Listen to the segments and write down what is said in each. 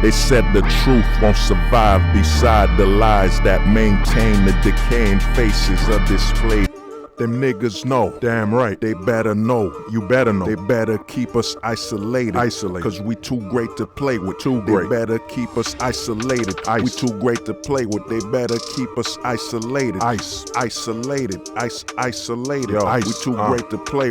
They said the truth won't survive beside the lies that maintain the decaying faces of display. Them niggas know, damn right, they better know, you better know. They better keep us isolated, cause we too great to play with, They better keep us isolated, we too great to play with. They better keep us isolated, isolated, isolated. Yo, we too great to play,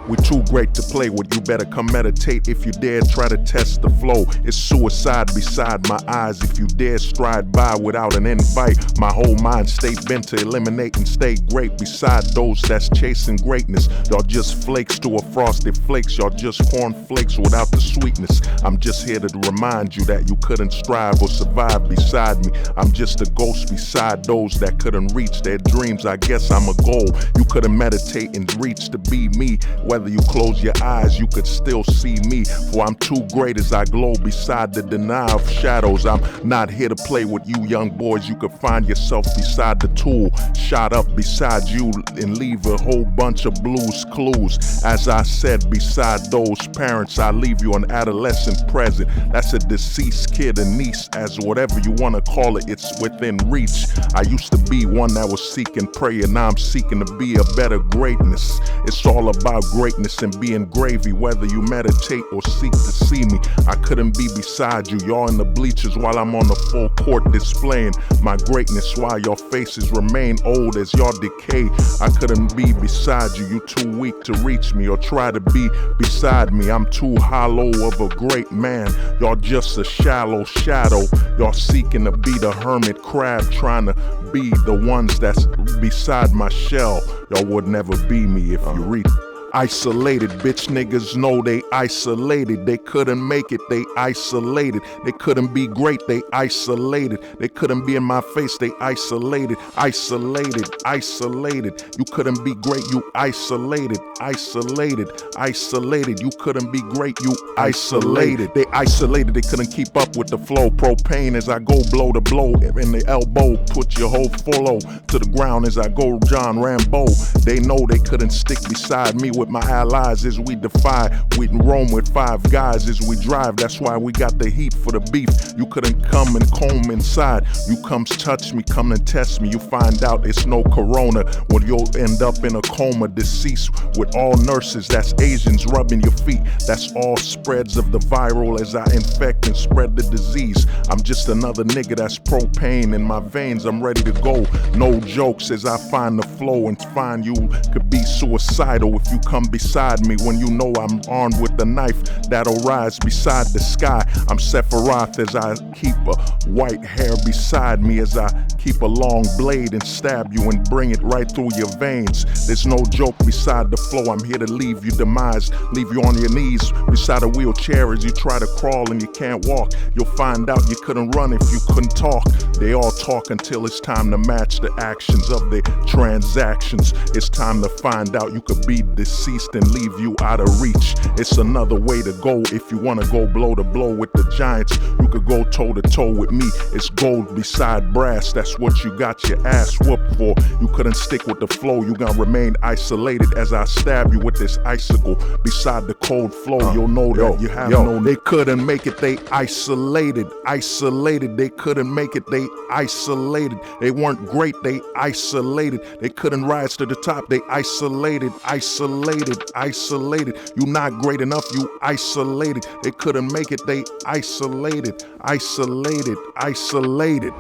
we too great to play with. You better come meditate if you dare try to test the flow. It's suicide beside my eyes if you dare stride by without an invite. My whole mind state bent to eliminate and stay great beside those that's chasing greatness. Y'all just flakes to a frosted flakes. Y'all just cornflakes without the sweetness. I'm just here to remind you that you couldn't strive or survive beside me. I'm just a ghost beside those that couldn't reach their dreams. I guess I'm a goal. You couldn't meditate and reach to be me. Whether you close your eyes, you could still see me. For I'm too great as I glow beside the denial of shadows. I'm not here to play with you young boys. You could find yourself beside the tool, shot up beside you and leave a whole bunch of blues clues. As I said, beside those parents, I leave you an adolescent present. That's a deceased kid, a niece, as whatever you want to call it, it's within reach. I used to be one that was seeking prayer, now I'm seeking to be a better greatness. It's all about greatness and being gravy, whether you meditate or seek to see me. I couldn't be beside you, y'all in the bleachers while I'm on the full court displaying my greatness while your faces remain old as y'all decay. I couldn't be beside you, you too weak to reach me or try to be beside me. I'm too hollow of a great man, y'all just a shallow shadow. Y'all seeking to be the hermit crab, trying to be the ones that's beside my shell. Y'all would never be me if you reach. Isolated, bitch niggas know they isolated. They couldn't make it, they isolated. They couldn't be great, they isolated. They couldn't be in my face, they isolated. Isolated, isolated. You couldn't be great, you isolated. Isolated, isolated. You couldn't be great, you isolated. They isolated, they couldn't keep up with the flow. Propane as I go blow to blow in the elbow. Put your whole follow to the ground as I go John Rambo. They know they couldn't stick beside me with my allies as we defy. We roam with five guys as we drive. That's why we got the heat for the beef. You couldn't come and comb inside. You come touch me, come and test me. You find out it's no corona. Well, you'll end up in a coma, deceased with all nurses. That's Asians rubbing your feet. That's all spreads of the viral as I infect and spread the disease. I'm just another nigga that's propane in my veins. I'm ready to go. No jokes as I find the flow and find you could be suicidal if you come beside me when you know I'm armed with the knife that'll rise beside the sky. I'm Sephiroth as I keep a white hair beside me as I keep a long blade and stab you and bring it right through your veins. There's no joke beside the flow. I'm here to leave you demise, leave you on your knees beside a wheelchair as you try to crawl and you can't walk. You'll find out you couldn't run if you couldn't talk. They all talk until it's time to match the actions of their transactions. It's time to find out you could be deceased and leave you out of reach. It's another way to go if you want to go blow to blow with the giants. You could go toe to toe with me. It's gold beside brass. That's what you got your ass whooped for. You couldn't stick with the flow. You gonna remain isolated as I stab you with this icicle beside the cold flow. You'll know that you have no. They couldn't make it. They isolated. Isolated. They couldn't make it. They isolated. They weren't great. They isolated. They couldn't rise to the top. They isolated. Isolated, isolated. You not great enough, you isolated. They couldn't make it, they isolated, isolated, isolated.